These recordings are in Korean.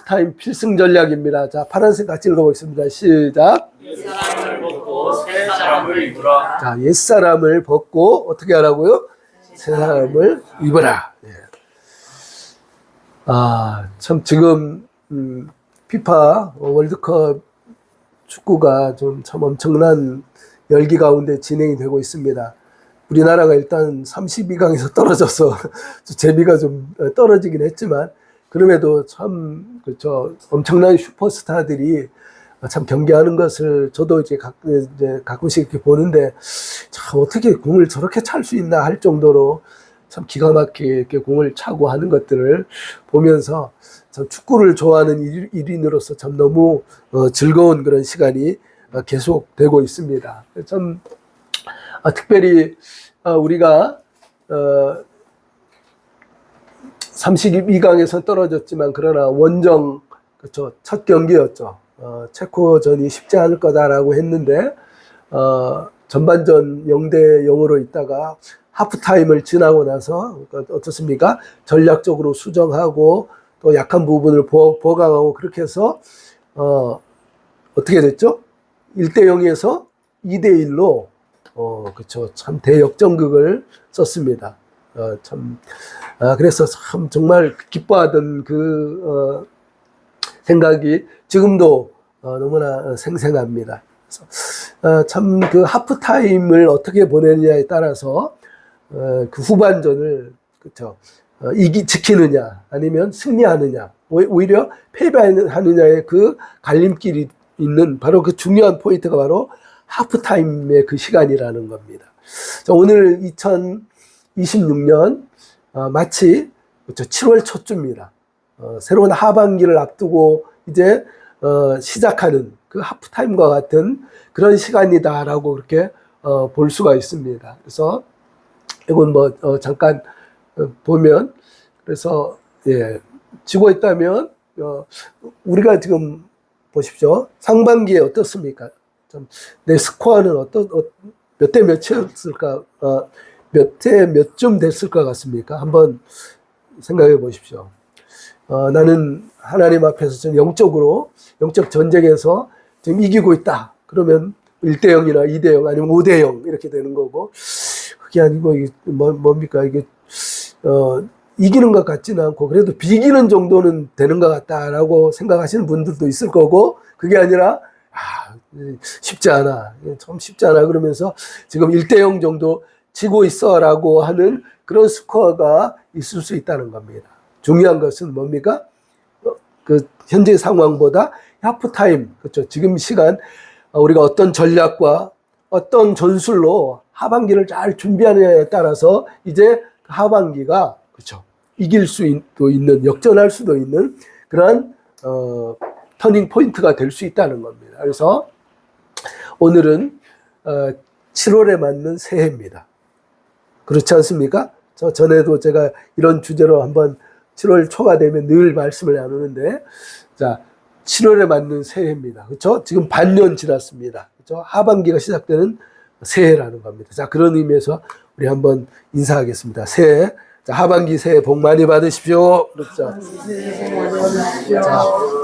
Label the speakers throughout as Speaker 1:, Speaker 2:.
Speaker 1: 하프타임 필승 전략입니다. 자, 파란색 같이 읽어보겠습니다. 시작.
Speaker 2: 옛사람을 벗고 새 사람을 입으라.
Speaker 1: 자, 옛사람을 벗고 어떻게 하라고요? 새 사람을 입으라. 예. 참 지금 피파 월드컵 축구가 좀 참 엄청난 열기 가운데 진행이 되고 있습니다. 우리나라가 일단 32강에서 떨어져서 재미가 좀 떨어지긴 했지만 그럼에도 참 그렇죠. 엄청난 슈퍼스타들이 참 경기하는 것을 저도 이제 가끔씩 이렇게 보는데 참 어떻게 공을 저렇게 찰 수 있나 할 정도로 참 기가 막히게 이렇게 공을 차고 하는 것들을 보면서 참 축구를 좋아하는 일인으로서 참 너무 즐거운 그런 시간이 계속되고 있습니다. 참 특별히 우리가 32강에서 떨어졌지만 그러나 원정 그렇죠. 첫 경기였죠. 체코전이 쉽지 않을 거다라고 했는데 전반전 0대 0으로 있다가 하프타임을 지나고 나서 어떻습니까? 전략적으로 수정하고 또 약한 부분을 보강하고 그렇게 해서 어떻게 됐죠? 1대 0에서 2대 1로 그렇죠. 참 대역전극을 썼습니다. 그래서 참 정말 기뻐하던 그 생각이 지금도 너무나 생생합니다. 참 그 하프타임을 어떻게 보내느냐에 따라서 그 후반전을 그렇죠. 지키느냐 아니면 승리하느냐 오히려 패배하느냐의 그 갈림길이 있는 바로 그 중요한 포인트가 바로 하프타임의 그 시간이라는 겁니다. 오늘 2026년 마치 그렇죠. 7월 첫 주입니다. 새로운 하반기를 앞두고 이제 시작하는 그 하프타임과 같은 그런 시간이다라고 그렇게 볼 수가 있습니다. 그래서 이건 뭐 잠깐 보면 그래서 예, 지고 있다면 우리가 지금 보십시오. 상반기에 어떻습니까? 내 스코어는 몇 대 몇이었을까? 몇 대 몇쯤 됐을 것 같습니까? 한번 생각해 보십시오. 나는 하나님 앞에서 좀 영적 전쟁에서 지금 이기고 있다. 그러면 1대 0이나 2대 0 아니면 5대 0 이렇게 되는 거고 그게 아니고 이게 뭡니까? 이게 이기는 것 같지는 않고 그래도 비기는 정도는 되는 것 같다라고 생각하시는 분들도 있을 거고 그게 아니라 쉽지 않아. 참 쉽지 않아. 그러면서 지금 1대 0 정도 지고 있어 라고 하는 그런 스코어가 있을 수 있다는 겁니다. 중요한 것은 뭡니까? 그 현재 상황보다 하프타임, 그렇죠. 지금 시간 우리가 어떤 전략과 어떤 전술로 하반기를 잘 준비하느냐에 따라서 이제 하반기가 그렇죠. 이길 수도 있는, 역전할 수도 있는 그러한 터닝 포인트가 될 수 있다는 겁니다. 그래서 오늘은 7월에 맞는 새해입니다. 그렇지 않습니까? 전에도 제가 이런 주제로 한번 7월 초가 되면 늘 말씀을 나누는데, 자, 7월에 맞는 새해입니다. 그렇죠? 지금 반년 지났습니다. 그렇죠? 하반기가 시작되는 새해라는 겁니다. 자, 그런 의미에서 우리 한번 인사하겠습니다. 새해, 자, 하반기 새해 복 많이 받으십시오. 그렇죠?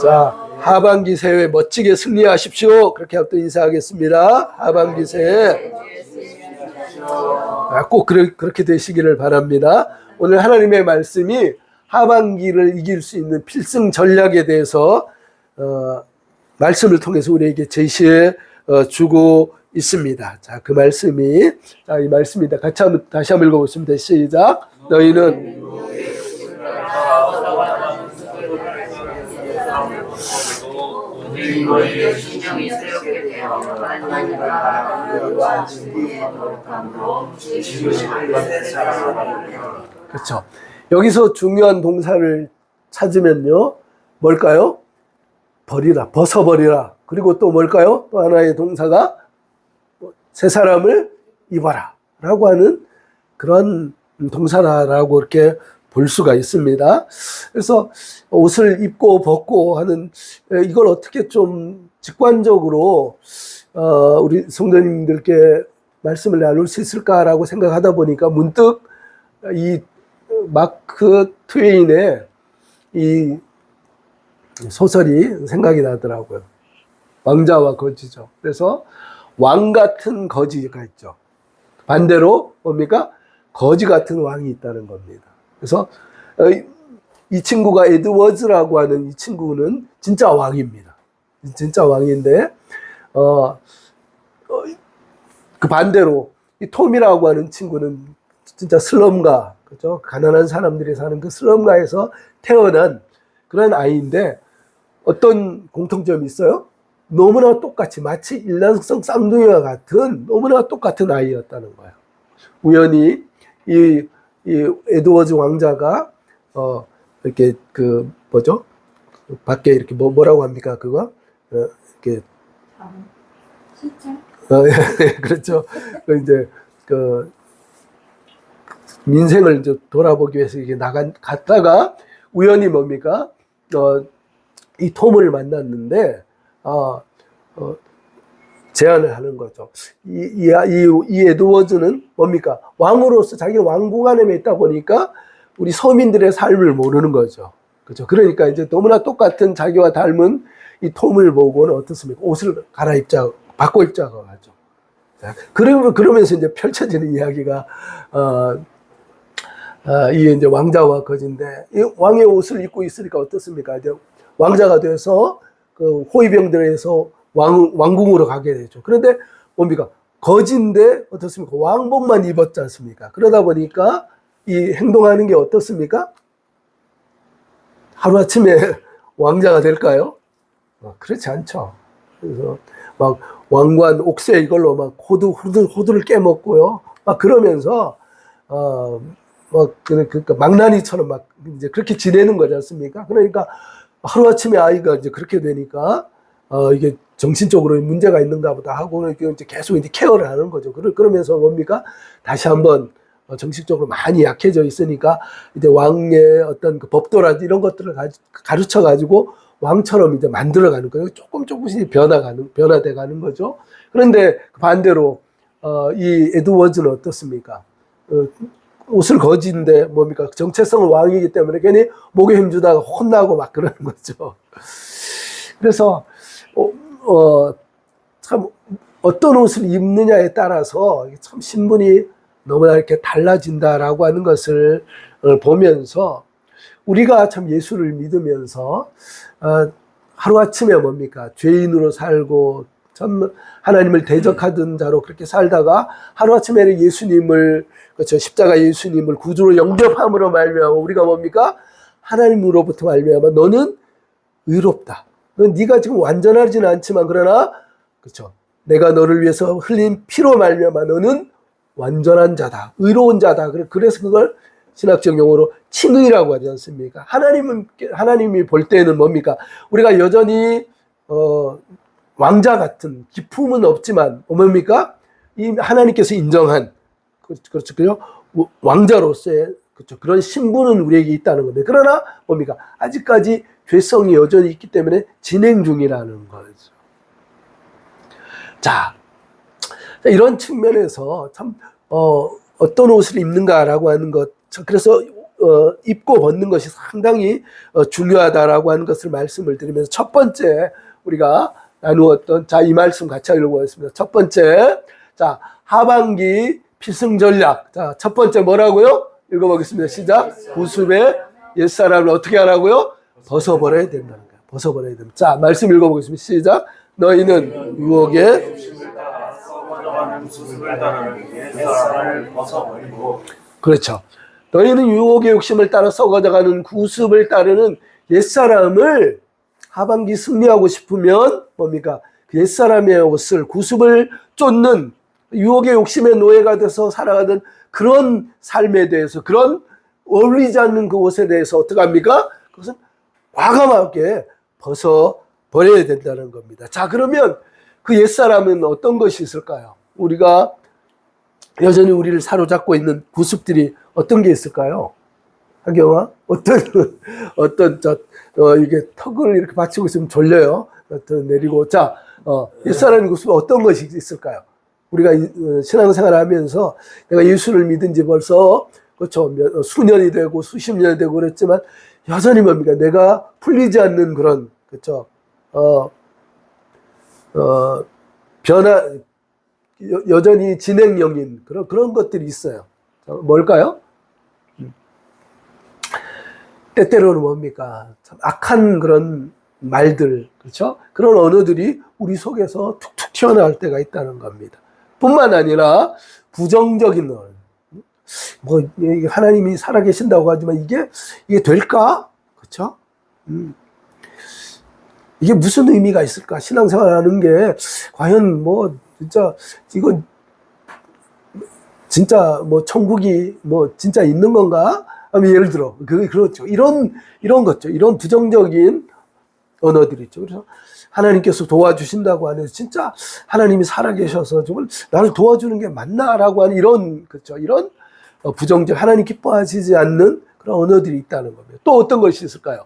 Speaker 1: 자, 하반기 새해 멋지게 승리하십시오. 그렇게 또 인사하겠습니다. 하반기 새해 꼭 그렇게 되시기를 바랍니다. 오늘 하나님의 말씀이 하반기를 이길 수 있는 필승 전략에 대해서 말씀을 통해서 우리에게 제시해 주고 있습니다. 자, 그 말씀이 이 말씀입니다. 다시 한번 읽어보겠습니다. 시작. 너희는
Speaker 2: 너희의 신령이 새롭게 되어 하나님과 진리의 거룩함으로 지으심을
Speaker 1: 그렇죠. 여기서 중요한 동사를 찾으면요. 뭘까요? 버리라, 벗어버리라. 그리고 또 뭘까요? 또 하나의 동사가 새 사람을 입어라 라고 하는 그런 동사라고 이렇게 볼 수가 있습니다. 그래서 옷을 입고 벗고 하는 이걸 어떻게 좀 직관적으로 우리 성도님들께 말씀을 나눌 수 있을까라고 생각하다 보니까 문득 이 마크 트웨인의 이 소설이 생각이 나더라고요. 왕자와 거지죠. 그래서 왕 같은 거지가 있죠. 반대로 뭡니까? 거지 같은 왕이 있다는 겁니다. 그래서 이 친구가 에드워즈라고 하는 이 친구는 진짜 왕입니다. 진짜 왕인데 그 반대로 이 톰이라고 하는 친구는 진짜 슬럼가, 그죠? 가난한 사람들이 사는 그 슬럼가에서 태어난 그런 아이인데 어떤 공통점이 있어요? 너무나 똑같이 마치 일란성 쌍둥이와 같은 너무나 똑같은 아이였다는 거예요. 우연히 이 에드워즈 왕자가 이렇게 그 뭐죠? 밖에 이렇게 뭐라고 합니까? 그거 이렇게
Speaker 3: 실장?
Speaker 1: 그렇죠. 이제 그 민생을 이제 돌아보기 위해서 이게 갔다가 우연히 뭡니까? 이 톰을 만났는데 제안을 하는 거죠. 이 에드워즈는 뭡니까? 왕으로서 자기는 왕궁 안에 있다 보니까 우리 서민들의 삶을 모르는 거죠. 그렇죠. 그러니까 이제 너무나 똑같은 자기와 닮은 이 톰을 보고는 어떻습니까? 옷을 바꿔 입자고 하죠. 그러면서 이제 펼쳐지는 이야기가 이 이제 왕자와 거지인데 이 왕의 옷을 입고 있으니까 어떻습니까? 이제 왕자가 돼서 그 호위병들에서 왕궁으로 가게 되죠. 그런데 뭡니까? 거지인데 어떻습니까? 왕복만 입었지 않습니까? 그러다 보니까 이 행동하는 게 어떻습니까? 하루아침에 왕자가 될까요? 그렇지 않죠. 그래서 막 왕관 옥새 이걸로 막 호두를 깨먹고요. 막 그러면서 그러니까 망나니처럼 막 이제 그렇게 지내는 거지 않습니까? 그러니까 하루아침에 아이가 이제 그렇게 되니까 이게 정신적으로 문제가 있는가 보다 하고 이제 계속 이제 케어를 하는 거죠. 그러면서 뭡니까? 다시 한번 정신적으로 많이 약해져 있으니까 이제 왕의 어떤 그 법도라든지 이런 것들을 가르쳐 가지고 왕처럼 이제 만들어가는 거예요. 조금씩 변화돼 가는 거죠. 그런데 반대로 이 에드워즈는 어떻습니까? 옷을 거지인데 뭡니까? 정체성은 왕이기 때문에 괜히 목에 힘주다가 혼나고 막 그러는 거죠. 그래서 참 어떤 옷을 입느냐에 따라서 참 신분이 너무나 이렇게 달라진다라고 하는 것을 보면서 우리가 참 예수를 믿으면서 하루아침에 뭡니까? 죄인으로 살고 참 하나님을 대적하던 자로 그렇게 살다가 하루아침에 예수님을 그렇죠. 십자가 예수님을 구주로 영접함으로 말미암아 우리가 뭡니까? 하나님으로부터 말미암아 너는 의롭다. 네가 지금 완전하지는 않지만 그러나 그렇죠. 내가 너를 위해서 흘린 피로 말미암아 너는 완전한 자다. 의로운 자다. 그래서 그걸 신학적 용어로 칭의라고 하지 않습니까? 하나님이 볼 때는 뭡니까? 우리가 여전히 왕자 같은 기품은 없지만 뭡니까? 이 하나님께서 인정한 그렇죠. 왕자로서의 그렇죠. 그런 신분은 우리에게 있다는 건데 그러나 뭡니까? 아직까지 죄성이 여전히 있기 때문에 진행 중이라는 거죠. 자, 이런 측면에서 참 어떤 옷을 입는가라고 하는 것, 그래서 입고 벗는 것이 상당히 중요하다라고 하는 것을 말씀을 드리면서 첫 번째 우리가 나누었던 자, 이 말씀 같이 읽어보겠습니다. 첫 번째, 자, 하반기 필승 전략. 자, 첫 번째 뭐라고요? 읽어보겠습니다. 시작. 구습의 옛사람을 어떻게 하라고요? 벗어버려야 된다는 거예요. 벗어버려야 됩니다. 자, 말씀 읽어보겠습니다. 시작. 너희는 유혹에 그렇죠. 너희는 유혹의 욕심을 따라 썩어져가는 구습을 따르는 옛사람을 하반기 승리하고 싶으면 뭡니까? 그 옛사람의 옷을 구습을 쫓는 유혹의 욕심의 노예가 돼서 살아가는 그런 삶에 대해서 그런 어울리지 않는 그 옷에 대해서 어떻게 합니까? 그것은 과감하게 벗어버려야 된다는 겁니다. 자, 그러면 그 옛사람은 어떤 것이 있을까요? 우리가 여전히 우리를 사로잡고 있는 구습들이 어떤 게 있을까요? 하경아? 이게 턱을 이렇게 받치고 있으면 졸려요. 내리고. 자, 옛사람의 구습 어떤 것이 있을까요? 우리가 신앙생활 하면서 내가 예수를 믿은 지 벌써 그렇죠. 수년이 되고 수십 년이 되고 그랬지만 여전히 뭡니까? 내가 풀리지 않는 그런, 그쵸? 여전히 진행형인 그런 것들이 있어요. 뭘까요? 때때로는 뭡니까? 참 악한 그런 말들, 그렇죠? 그런 언어들이 우리 속에서 툭툭 튀어나올 때가 있다는 겁니다. 뿐만 아니라 부정적인 언어. 뭐 하나님이 살아계신다고 하지만 이게 될까? 그렇죠? 이게 무슨 의미가 있을까? 신앙생활하는 게 과연 뭐 진짜 이건 진짜 뭐 천국이 뭐 진짜 있는 건가? 하면 예를 들어 그렇죠. 이런 것죠. 이런 부정적인 언어들이 있죠. 그래서 하나님께서 도와주신다고 하는 진짜 하나님이 살아계셔서 정말 나를 도와주는 게 맞나라고 하는 이런 그렇죠. 이런 부정적 하나님 기뻐하시지 않는 그런 언어들이 있다는 겁니다. 또 어떤 것이 있을까요?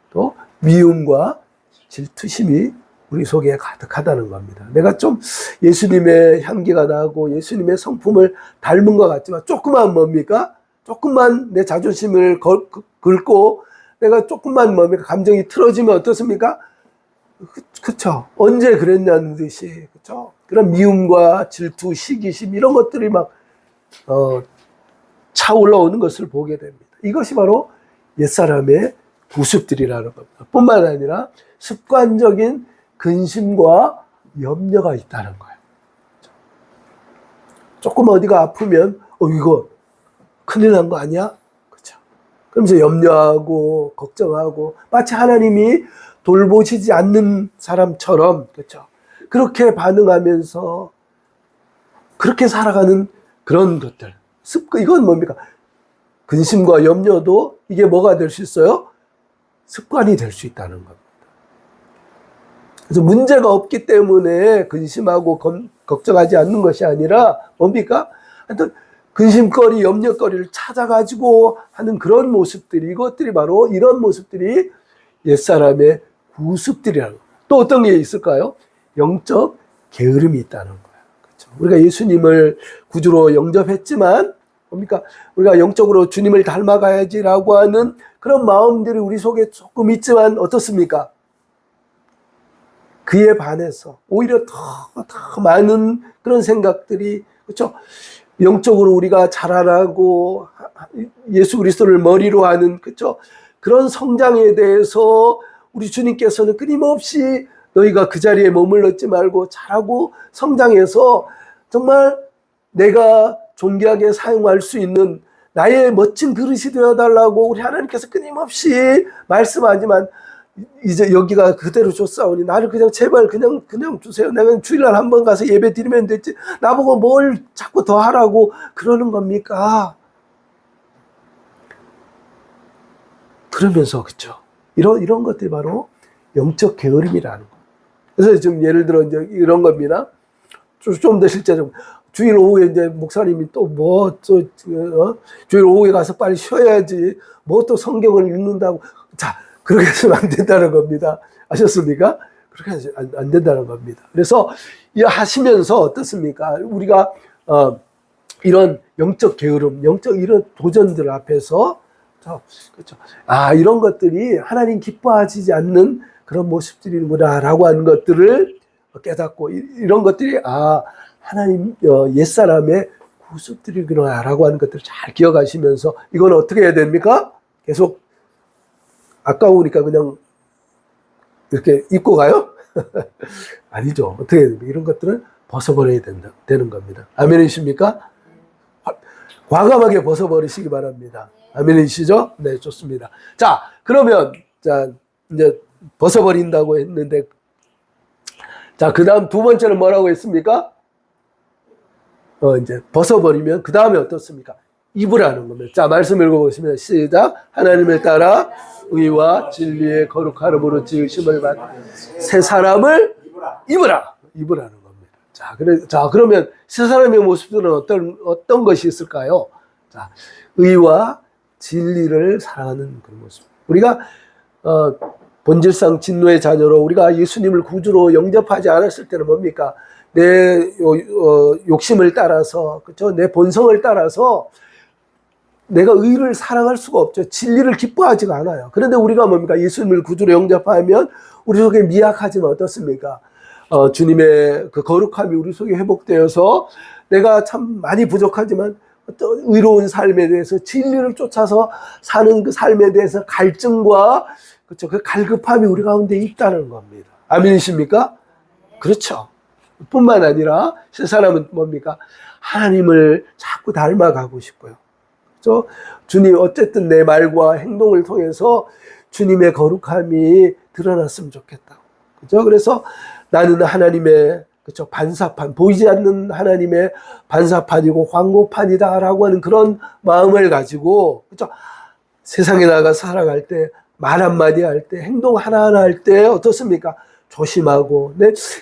Speaker 1: 또 미움과 질투심이 우리 속에 가득하다는 겁니다. 내가 좀 예수님의 향기가 나고 예수님의 성품을 닮은 것 같지만 조금만 뭡니까? 조금만 내 자존심을 긁고 내가 조금만 뭡니까? 감정이 틀어지면 어떻습니까? 그쵸? 언제 그랬냐는 듯이 그쵸? 그런 미움과 질투, 시기심 이런 것들이 막 차올라오는 것을 보게 됩니다. 이것이 바로 옛사람의 구습들이라는 겁니다. 뿐만 아니라 습관적인 근심과 염려가 있다는 거예요. 조금 어디가 아프면 이거 큰일 난 거 아니야? 그렇죠? 그러면서 염려하고 걱정하고 마치 하나님이 돌보시지 않는 사람처럼 그렇죠? 그렇게 반응하면서 그렇게 살아가는 그런 것들. 이건 뭡니까? 근심과 염려도 이게 뭐가 될 수 있어요? 습관이 될 수 있다는 겁니다. 그래서 문제가 없기 때문에 근심하고 걱정하지 않는 것이 아니라 뭡니까? 하여튼 근심거리, 염려거리를 찾아가지고 하는 그런 모습들이 이것들이 바로 이런 모습들이 옛사람의 구습들이라는 거예요. 또 어떤 게 있을까요? 영적 게으름이 있다는 거예요. 그렇죠? 우리가 예수님을 구주로 영접했지만 뭡니까? 우리가 영적으로 주님을 닮아가야지라고 하는 그런 마음들이 우리 속에 조금 있지만 어떻습니까? 그에 반해서 오히려 더 많은 그런 생각들이 그렇죠? 영적으로 우리가 자라나고 예수 그리스도를 머리로 하는 그렇죠? 그런 성장에 대해서 우리 주님께서는 끊임없이 너희가 그 자리에 머물렀지 말고 자라고 성장해서 정말 내가 존귀하게 사용할 수 있는 나의 멋진 그릇이 되어달라고 우리 하나님께서 끊임없이 말씀하지만 이제 여기가 그대로 줬사오니 나를 그냥 제발 그냥 주세요. 내가 주일날 한번 가서 예배 드리면 됐지. 나보고 뭘 자꾸 더 하라고 그러는 겁니까? 그러면서 그렇죠. 이런 것들이 바로 영적 게으름이라는 거. 그래서 지금 예를 들어 이제 이런 겁니다. 좀 더 실제로 주일 오후에 이제 목사님이 주일 오후에 가서 빨리 쉬어야지 뭐 또 성경을 읽는다고 자 그렇게 해서는 안 된다는 겁니다. 아셨습니까? 그렇게 해서는 안 된다는 겁니다. 그래서 이 하시면서 어떻습니까? 우리가 이런 영적 게으름, 영적 이런 도전들 앞에서 그렇죠. 이런 것들이 하나님 기뻐하시지 않는 그런 모습들이구나라고 하는 것들을 깨닫고 이런 것들이 하나님 옛사람의 구습들이구나라고 하는 것들을 잘 기억하시면서 이건 어떻게 해야 됩니까? 계속 아까우니까 그냥 이렇게 입고 가요? 아니죠. 어떻게 해야 됩니까? 이런 것들은 벗어버려야 되는 겁니다. 아멘이십니까? 과감하게 벗어버리시기 바랍니다. 아멘이시죠? 네, 좋습니다. 자, 그러면 이제 벗어버린다고 했는데 자, 그 다음 두 번째는 뭐라고 했습니까? 이제 벗어버리면 그 다음에 어떻습니까? 입으라는 겁니다. 자, 말씀 읽어보겠습니다. 시작. 하나님을 따라 의와 진리의 거룩함으로 지으심을 받은 새 사람을 입으라는 겁니다. 자, 그러면 새 사람의 모습들은 어떤 것이 있을까요? 자, 의와 진리를 사랑하는 그런 모습. 우리가 본질상 진노의 자녀로 우리가 예수님을 구주로 영접하지 않았을 때는 뭡니까? 내 욕심을 따라서, 그렇죠? 내 본성을 따라서 내가 의를 사랑할 수가 없죠. 진리를 기뻐하지가 않아요. 그런데 우리가 뭡니까? 예수님을 구주로 영접하면 우리 속에 미약하지만 어떻습니까? 주님의 그 거룩함이 우리 속에 회복되어서 내가 참 많이 부족하지만 어떤 의로운 삶에 대해서 진리를 쫓아서 사는 그 삶에 대해서 갈증과 그렇죠. 그 갈급함이 우리 가운데 있다는 겁니다. 아멘이십니까? 그렇죠. 뿐만 아니라 세 사람은 뭡니까? 하나님을 자꾸 닮아가고 싶어요. 그렇죠? 주님 어쨌든 내 말과 행동을 통해서 주님의 거룩함이 드러났으면 좋겠다고. 그렇죠? 그래서 나는 하나님의 그렇죠? 반사판, 보이지 않는 하나님의 반사판이고 광고판이다라고 하는 그런 마음을 가지고 그렇죠? 세상에 나가 살아갈 때, 말 한마디 할 때, 행동 하나하나 할 때 어떻습니까? 조심하고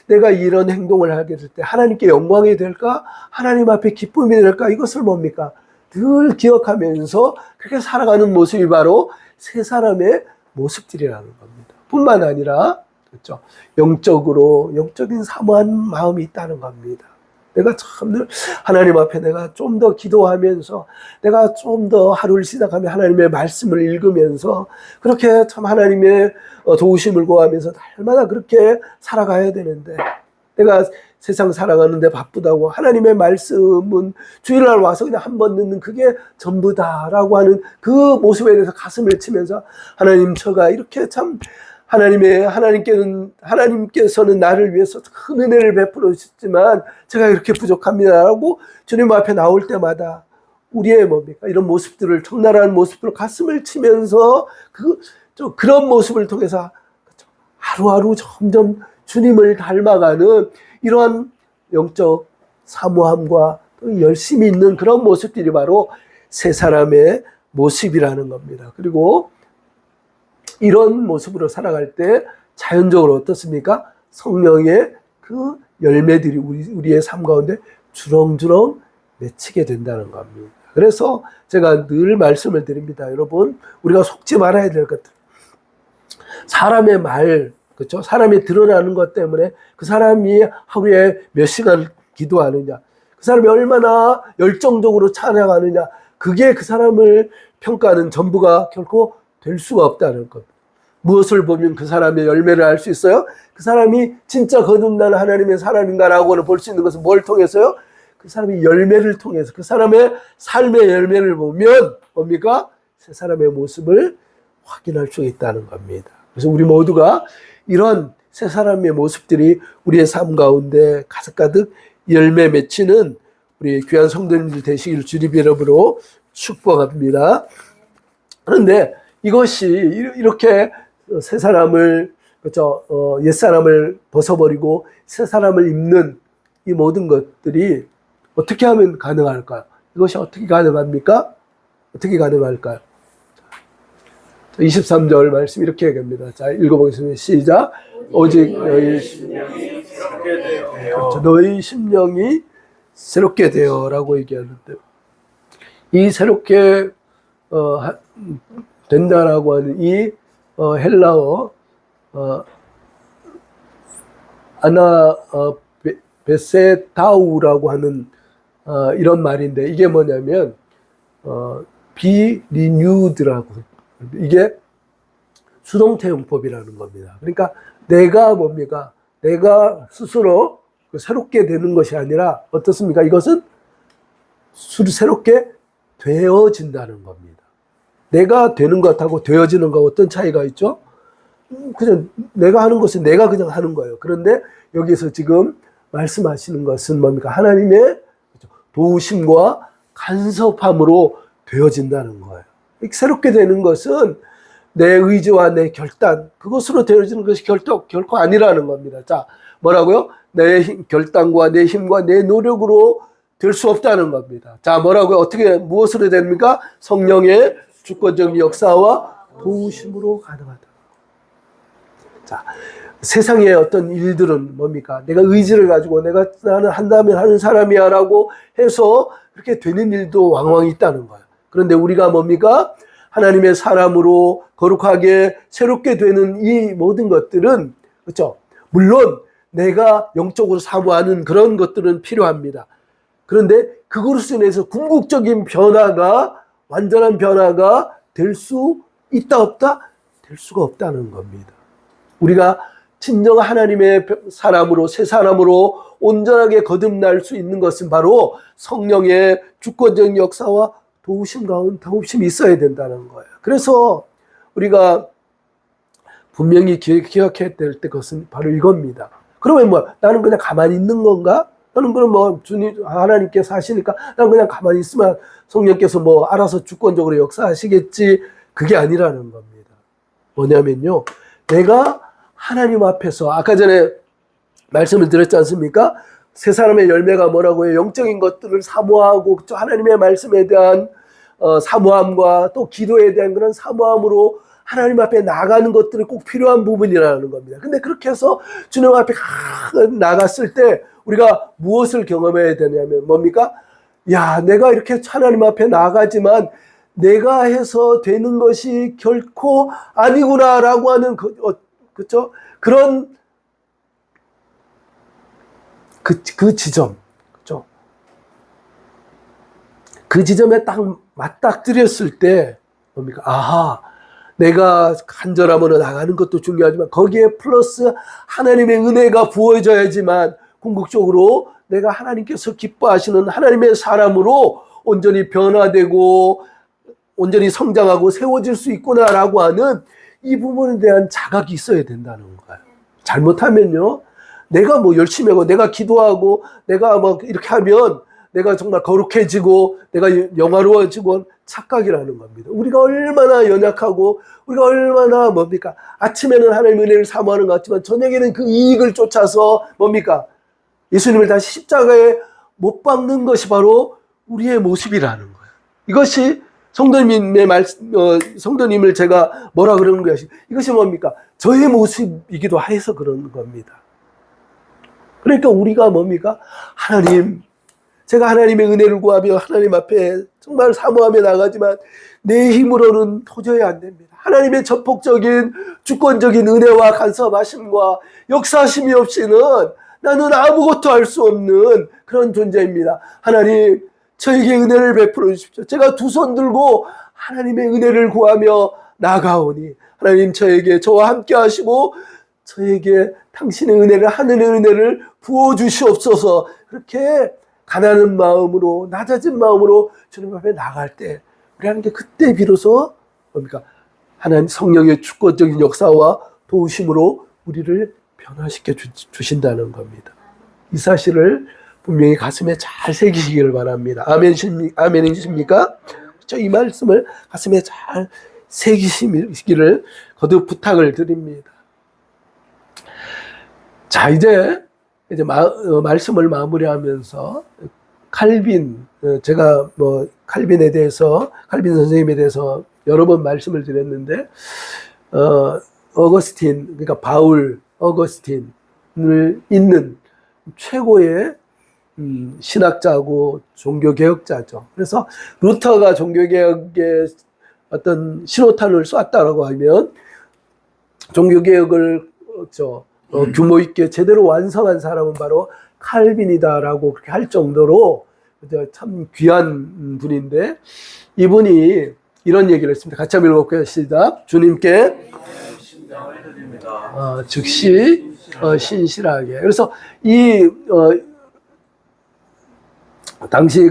Speaker 1: 내가 이런 행동을 하게 될 때 하나님께 영광이 될까? 하나님 앞에 기쁨이 될까? 이것을 뭡니까? 늘 기억하면서 그렇게 살아가는 모습이 바로 세 사람의 모습들이라는 겁니다. 뿐만 아니라 그렇죠? 영적인 사모한 마음이 있다는 겁니다. 내가 참 늘 하나님 앞에 내가 좀 더 기도하면서 내가 좀 더 하루를 시작하면 하나님의 말씀을 읽으면서 그렇게 참 하나님의 도우심을 구하면서 날마다 그렇게 살아가야 되는데 내가 세상 살아가는데 바쁘다고 하나님의 말씀은 주일날 와서 그냥 한 번 듣는 그게 전부다라고 하는 그 모습에 대해서 가슴을 치면서 하나님 저가 이렇게 참 하나님께서는 나를 위해서 큰 은혜를 베풀어 주셨지만 제가 이렇게 부족합니다라고 주님 앞에 나올 때마다 우리의 뭡니까? 이런 모습들을 적나라한 모습으로 가슴을 치면서 그런 모습을 통해서 하루하루 점점 주님을 닮아가는 이러한 영적 사모함과 열심히 있는 그런 모습들이 바로 세 사람의 모습이라는 겁니다. 그리고 이런 모습으로 살아갈 때 자연적으로 어떻습니까? 성령의 그 열매들이 우리의 삶 가운데 주렁주렁 맺히게 된다는 겁니다. 그래서 제가 늘 말씀을 드립니다. 여러분, 우리가 속지 말아야 될 것들. 사람의 말, 그렇죠? 사람이 드러나는 것 때문에 그 사람이 하루에 몇 시간 기도하느냐, 그 사람이 얼마나 열정적으로 찬양하느냐, 그게 그 사람을 평가하는 전부가 결코 될 수가 없다는 것. 무엇을 보면 그 사람의 열매를 알 수 있어요? 그 사람이 진짜 거듭난 하나님의 사람인가라고는 볼 수 있는 것은 뭘 통해서요? 그 사람의 열매를 통해서 그 사람의 삶의 열매를 보면 뭡니까? 세 사람의 모습을 확인할 수 있다는 겁니다. 그래서 우리 모두가 이런 세 사람의 모습들이 우리의 삶 가운데 가득가득 열매 맺히는 우리 귀한 성도님들 되시길 주님의 이름으로 축복합니다. 그런데 이것이 이렇게 세 사람을 그렇죠? 옛 사람을 벗어버리고 새 사람을 입는 이 모든 것들이 어떻게 하면 가능할까요? 이것이 어떻게 가능합니까? 어떻게 가능할까요? 23절 말씀 이렇게 얘기합니다. 자, 읽어보겠습니다. 시작. 오직 너희 심령이 새롭게 되어. 그렇죠. 너희 심령이 새롭게 되어라고 얘기하는데 이 새롭게 된다라고 하는 이 헬라어 베세타우라고 하는 이런 말인데 이게 뭐냐면 be renewed라고 이게 수동태용법이라는 겁니다. 그러니까 내가 뭡니까? 내가 스스로 새롭게 되는 것이 아니라 어떻습니까? 이것은 새롭게 되어진다는 겁니다. 내가 되는 것하고 되어지는 것 어떤 차이가 있죠? 그냥 내가 하는 것은 내가 그냥 하는 거예요. 그런데 여기서 지금 말씀하시는 것은 뭡니까? 하나님의 도우심과 간섭함으로 되어진다는 거예요. 새롭게 되는 것은 내 의지와 내 결단, 그것으로 되어지는 것이 결코 아니라는 겁니다. 자, 뭐라고요? 내 결단과 내 힘과 내 노력으로 될 수 없다는 겁니다. 자, 뭐라고요? 무엇으로 됩니까? 성령의 주권적인 역사와 도우심으로 가능하다. 자, 세상의 어떤 일들은 뭡니까? 내가 의지를 가지고 나는 한다면 하는 사람이야 라고 해서 그렇게 되는 일도 왕왕 있다는 거예요. 그런데 우리가 뭡니까? 하나님의 사람으로 거룩하게 새롭게 되는 이 모든 것들은 그렇죠? 물론 내가 영적으로 사모하는 그런 것들은 필요합니다. 그런데 그것으로 인해서 궁극적인 변화가 완전한 변화가 될 수 있다 없다? 될 수가 없다는 겁니다. 우리가 진정 하나님의 사람으로 새 사람으로 온전하게 거듭날 수 있는 것은 바로 성령의 주권적 역사와 도우심이 있어야 된다는 거예요. 그래서 우리가 분명히 기억해야 될 것은 바로 이겁니다. 그러면 뭐 나는 그냥 가만히 있는 건가? 나는 그럼 뭐 주님 하나님께서 하시니까 나는 그냥 가만히 있으면 성령께서 뭐 알아서 주권적으로 역사하시겠지. 그게 아니라는 겁니다. 뭐냐면요, 내가 하나님 앞에서 아까 전에 말씀을 드렸지 않습니까? 세 사람의 열매가 뭐라고 해요? 영적인 것들을 사모하고 하나님의 말씀에 대한 사모함과 또 기도에 대한 그런 사모함으로 하나님 앞에 나가는 것들이 꼭 필요한 부분이라는 겁니다. 근데 그렇게 해서 주님 앞에 나갔을 때 우리가 무엇을 경험해야 되냐면 뭡니까? 야, 내가 이렇게 하나님 앞에 나가지만 내가 해서 되는 것이 결코 아니구나라고 하는 그렇죠? 그런 그 지점, 그렇죠? 그 지점에 딱 맞닥뜨렸을 때 뭡니까? 아하, 내가 간절함으로 나가는 것도 중요하지만 거기에 플러스 하나님의 은혜가 부어져야지만 궁극적으로 내가 하나님께서 기뻐하시는 하나님의 사람으로 온전히 변화되고 온전히 성장하고 세워질 수 있구나라고 하는 이 부분에 대한 자각이 있어야 된다는 거예요. 잘못하면요, 내가 뭐 열심히 하고 내가 기도하고 내가 뭐 이렇게 하면 내가 정말 거룩해지고 내가 영화로워지고 착각이라는 겁니다. 우리가 얼마나 연약하고 우리가 얼마나 뭡니까? 아침에는 하나님의 은혜를 사모하는 것 같지만 저녁에는 그 이익을 쫓아서 뭡니까? 예수님을 다시 십자가에 못 박는 것이 바로 우리의 모습이라는 거예요. 이것이 성도님을 제가 뭐라 그러는 것이 이것이 뭡니까? 저의 모습이기도 해서 그런 겁니다. 그러니까 우리가 뭡니까? 하나님, 제가 하나님의 은혜를 구하며 하나님 앞에 정말 사모하며 나가지만 내 힘으로는 도저히 안 됩니다. 하나님의 전폭적인 주권적인 은혜와 간섭하심과 역사하심이 없이는 나는 아무것도 할 수 없는 그런 존재입니다. 하나님, 저에게 은혜를 베풀어 주십시오. 제가 두 손 들고 하나님의 은혜를 구하며 나가오니 하나님 저와 함께 하시고 저에게 당신의 은혜를, 하늘의 은혜를 부어주시옵소서. 그렇게 가난한 마음으로, 낮아진 마음으로 주님 앞에 나갈 때 우리 하나님께 그때 비로소 뭡니까? 하나님 성령의 주권적인 역사와 도우심으로 우리를 변화시켜 주신다는 겁니다. 이 사실을 분명히 가슴에 잘 새기시기를 바랍니다. 아멘이십니까? 이 말씀을 가슴에 잘 새기시기를 거듭 부탁을 드립니다. 자, 이제 말씀을 마무리하면서 제가 칼빈 선생님에 대해서 여러 번 말씀을 드렸는데, 어거스틴, 그러니까 바울 어거스틴을 잇는 최고의 신학자고 종교개혁자죠. 그래서 루터가 종교개혁에 어떤 신호탄을 쐈다라고 하면 종교개혁을 규모 있게 제대로 완성한 사람은 바로 칼빈이다라고 그렇게 할 정도로 참 귀한 분인데, 이분이 이런 얘기를 했습니다. 같이 한번 읽어볼게요. 시작. 주님께 즉시 신실하게. 그래서 당시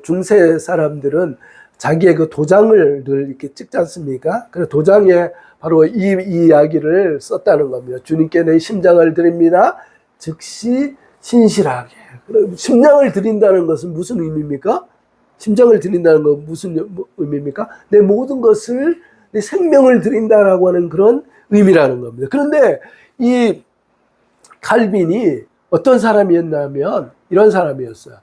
Speaker 1: 중세 사람들은 자기의 그 도장을 늘 이렇게 찍지 않습니까? 그래서 도장에 바로 이 이야기를 썼다는 겁니다. 주님께 내 심장을 드립니다. 즉시 신실하게. 심장을 드린다는 것은 무슨 의미입니까? 심장을 드린다는 건 무슨 의미입니까? 내 모든 것을, 내 생명을 드린다라고 하는 그런 의미라는 겁니다. 그런데 이 칼빈이 어떤 사람이었냐면 이런 사람이었어요.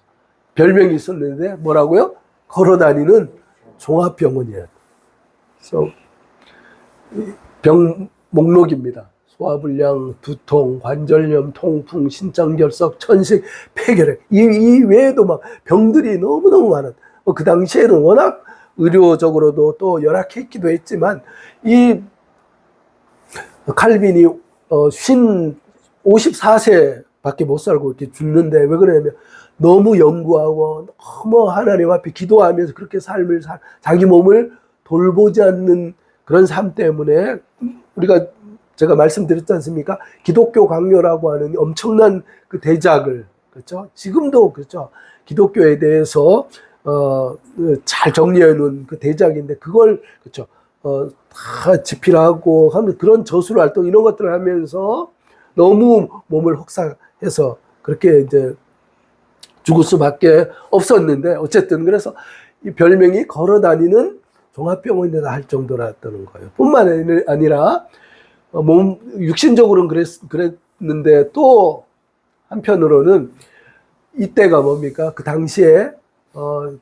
Speaker 1: 별명이 있었는데 뭐라고요? 걸어다니는 종합병원이에요. 그래서 병 목록입니다. 소화불량, 두통, 관절염, 통풍, 신장결석, 천식, 폐결핵, 이 외에도 막 병들이 너무너무 많은, 그 당시에는 워낙 의료적으로도 또 열악했기도 했지만, 이 칼빈이 54세 밖에 못 살고 이렇게 죽는데 왜 그러냐면 너무 연구하고 너무 하나님 앞에 기도하면서 그렇게 삶을 자기 몸을 돌보지 않는 그런 삶 때문에 우리가 제가 말씀드렸지 않습니까? 기독교 강요라고 하는 엄청난 그 대작을 그렇죠? 지금도 그렇죠? 기독교에 대해서 잘 정리해 놓은 그 대작인데 그걸 그렇죠? 다 집필하고 하는 그런 저술 활동 이런 것들을 하면서 너무 몸을 혹사해서 그렇게 이제 죽을 수밖에 없었는데 어쨌든 그래서 이 별명이 걸어다니는 종합병원이다 할 정도였다는 거예요. 뿐만 아니라 몸 육신적으로는 그랬는데 또 한편으로는 이때가 뭡니까? 그 당시에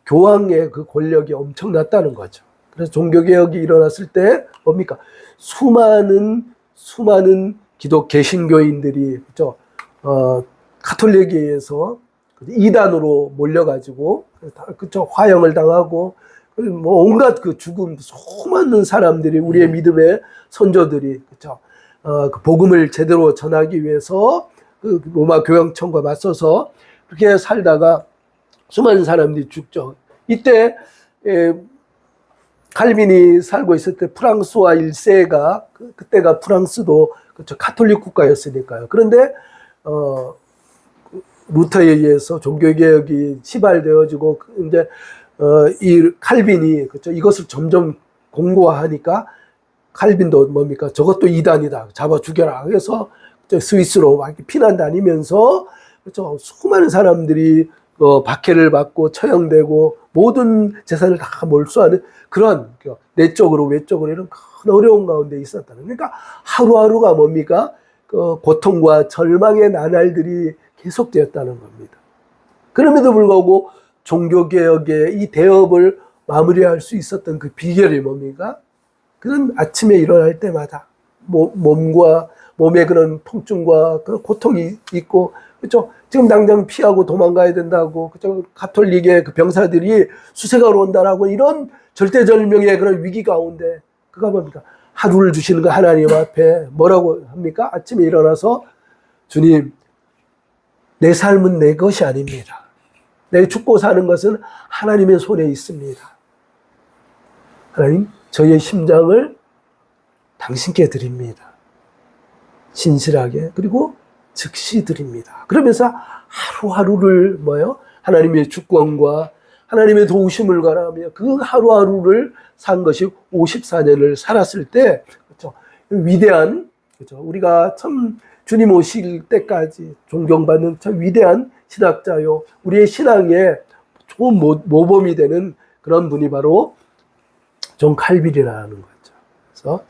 Speaker 1: 교황의 그 권력이 엄청났다는 거죠. 그래서 종교개혁이 일어났을 때 뭡니까? 수많은 개신교인들이 그죠? 카톨릭에 의해서 이단으로 몰려가지고 그죠? 화형을 당하고 뭐 온갖 그 죽음 수많은 사람들이 우리의 믿음의 선조들이 그죠? 그 복음을 제대로 전하기 위해서 그 로마 교황청과 맞서서 그렇게 살다가 수많은 사람들이 죽죠. 이때 칼빈이 살고 있을 때 프랑스와 1세가 그때가 프랑스도 그렇죠. 카톨릭 국가였으니까요. 그런데 루터에 의해서 종교개혁이 시발되어지고 이제 이 칼빈이 그렇죠. 이것을 점점 공고화하니까 칼빈도 뭡니까? 저것도 이단이다. 잡아 죽여라. 그래서 스위스로 막 피난 다니면서 그렇죠. 수많은 사람들이 박해를 받고 처형되고 모든 재산을 다 몰수하는 그런 내적으로 외적으로 이런 큰 어려운 가운데 있었다는. 그러니까 하루하루가 뭡니까? 그 고통과 절망의 나날들이 계속되었다는 겁니다. 그럼에도 불구하고 종교개혁의 이 대업을 마무리할 수 있었던 그 비결이 뭡니까? 그런 아침에 일어날 때마다 몸에 그런 통증과 그런 고통이 있고, 그렇죠? 지금 당장 피하고 도망가야 된다고, 그렇죠? 가톨릭의 그 병사들이 수색하러 온다라고 이런 절대절명의 그런 위기 가운데 그가 뭡니까? 하루를 주시는 그 하나님 앞에 뭐라고 합니까? 아침에 일어나서 주님, 내 삶은 내 것이 아닙니다. 내 죽고 사는 것은 하나님의 손에 있습니다. 하나님, 저의 심장을 당신께 드립니다. 신실하게 그리고 즉시 드립니다. 그러면서 하루하루를 하나님의 주권과 하나님의 도우심을 바라며 그 하루하루를 산 것이 54년을 살았을 때 그렇죠? 위대한 그렇죠? 우리가 참 주님 오실 때까지 존경받는 참 위대한 신학자요. 우리의 신앙에 좋은 모범이 되는 그런 분이 바로 존 칼빈이라는 거죠. 그래서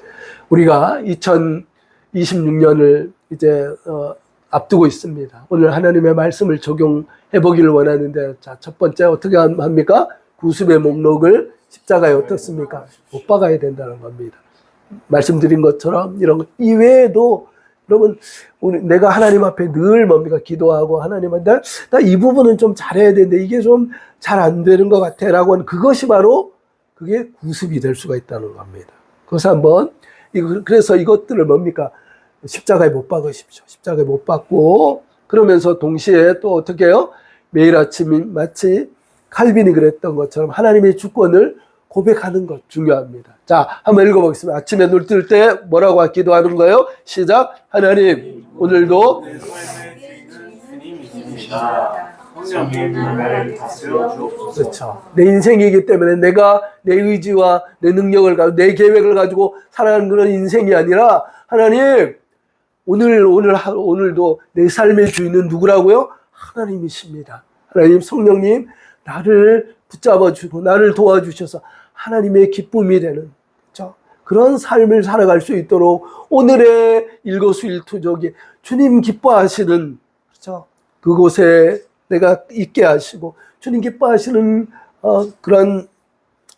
Speaker 1: 우리가 2026년을 이제 앞두고 있습니다. 오늘 하나님의 말씀을 적용해 보기를 원하는데, 자, 첫 번째 어떻게 합니까? 구습의 목록을 십자가에 어떻습니까? 못 박아야 된다는 겁니다. 말씀드린 것처럼 이런 이외에도 여러분, 내가 하나님 앞에 늘 뭡니까? 기도하고 하나님한테 나 이 부분은 좀 잘해야 되는데 이게 좀 잘 안 되는 것 같아 라고 하는 그것이 바로 그게 구습이 될 수가 있다는 겁니다. 그래서 한번 그래서 이것들을 뭡니까? 십자가에 못 박으십시오. 십자가에 못 박고 그러면서 동시에 또 어떻게 해요? 매일 아침 마치 칼빈이 그랬던 것처럼 하나님의 주권을 고백하는 것 중요합니다. 자, 한번 읽어보겠습니다. 아침에 눈 뜰 때 뭐라고 기도하는 거예요? 시작. 하나님, 오늘도
Speaker 2: 내 삶의 주인은 주님이십니다. 성령님 나를 다스려 주옵소서.
Speaker 1: 그렇죠. 내 인생이기 때문에 내가 내 의지와 내 능력을 가지고 내 계획을 가지고 살아가는 그런 인생이 아니라 하나님, 오늘도 내 삶의 주인은 누구라고요? 하나님이십니다. 하나님, 성령님, 나를 붙잡아 주고 나를 도와주셔서 하나님의 기쁨이 되는 그렇죠? 그런 삶을 살아갈 수 있도록 오늘의 일거수일투족이 주님 기뻐하시는 그렇죠? 그곳에 내가 있게 하시고 주님 기뻐하시는 그런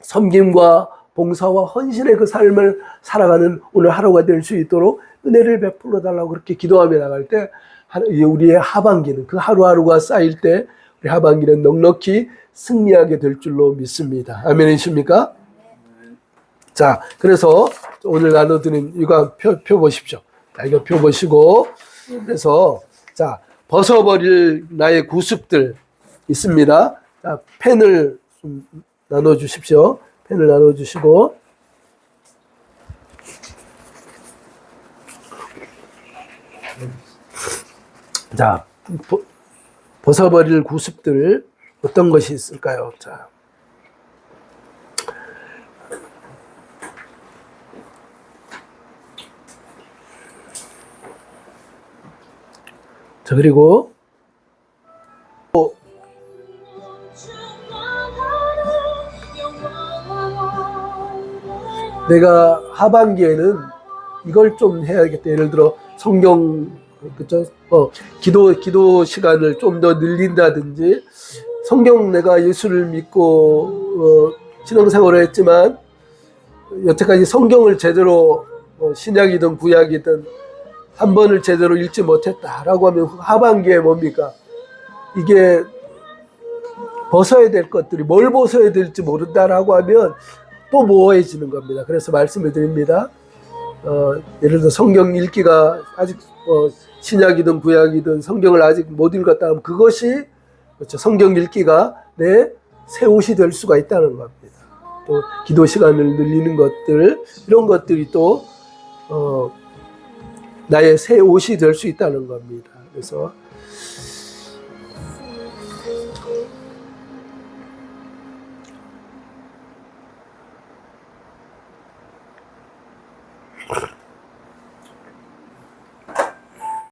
Speaker 1: 섬김과 봉사와 헌신의 그 삶을 살아가는 오늘 하루가 될 수 있도록 은혜를 베풀어 달라고 그렇게 기도하며 나갈 때 우리의 하반기는 그 하루하루가 쌓일 때 우리 하반기는 넉넉히 승리하게 될 줄로 믿습니다. 아멘이십니까? 자, 그래서 오늘 나눠드린 이거 표 보십시오. 자, 이거 표 보시고 그래서 자, 벗어버릴 나의 구습들 있습니다. 자, 펜을 좀 나눠주십시오. 펜을 나눠주시고. 자, 벗어버릴 구습들 어떤 것이 있을까요? 자, 그리고 내가 하반기에는 이걸 좀 해야겠다. 예를 들어 성경 그죠? 기도 시간을 좀 더 늘린다든지, 성경 내가 예수를 믿고 신앙생활을 했지만 여태까지 성경을 제대로 신약이든 구약이든 한 번을 제대로 읽지 못했다라고 하면 하반기에 뭡니까? 이게 벗어야 될 것들이 뭘 벗어야 될지 모른다라고 하면 또 모호해지는 겁니다. 그래서 말씀을 드립니다. 예를 들어 성경 읽기가 아직 신약이든 구약이든 성경을 아직 못 읽었다 하면 그것이 그렇죠. 성경 읽기가 내 새 옷이 될 수가 있다는 겁니다. 또 기도 시간을 늘리는 것들, 이런 것들이 또 나의 새 옷이 될 수 있다는 겁니다. 그래서